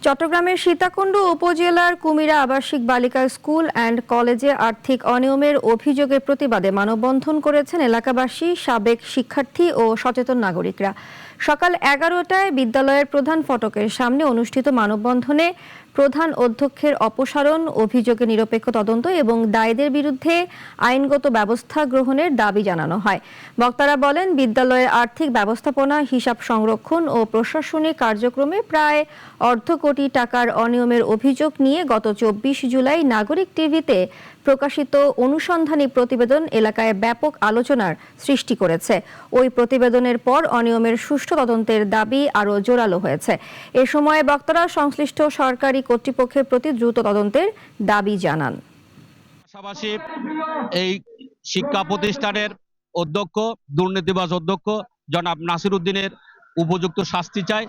চট্টগ্রামের সীতাকুণ্ড উপজেলার কুমিরা আবাসিক বালিকা স্কুল অ্যান্ড কলেজে আর্থিক অনিয়মের অভিযোগের প্রতিবাদে মানববন্ধন করেছেন এলাকাবাসী, সাবেক শিক্ষার্থী ও সচেতন নাগরিকরা। সকাল 11টায় বিদ্যালয়ের প্রধান ফটকের সামনে অনুষ্ঠিত মানববন্ধনে প্রধান অধ্যক্ষের অপসারণ, অভিযোগে নিরপেক্ষ তদন্ত এবং দায়ীদের বিরুদ্ধে আইনগত ব্যবস্থা গ্রহণের দাবি জানানো হয়। বক্তারা বলেন, বিদ্যালয়ের আর্থিক ব্যবস্থাপনা, হিসাব সংরক্ষণ ও প্রশাসনিক কার্যক্রমে প্রায় অর্ধ কোটি টাকার অনিয়মের অভিযোগ নিয়ে গত 24 জুলাই নাগরিক টিভিতে প্রকাশিত অনুসন্ধানী প্রতিবেদন এলাকায় ব্যাপক আলোচনার সৃষ্টি করেছে। ওই প্রতিবেদনের পর অনিয়মের সুষ্ঠু তদন্তের দাবি আরও জোরালো হয়েছে। এ সময় বক্তারা সংশ্লিষ্ট সরকারি কর্তৃপক্ষের প্রতি দ্রুত তদন্তের দাবি জানান। পাশাপাশি এই শিক্ষা প্রতিষ্ঠানের অধ্যক্ষ, দুর্নীতিবাজ অধ্যক্ষ জনাব নাসির উদ্দিনের উপযুক্ত শাস্তি চাই।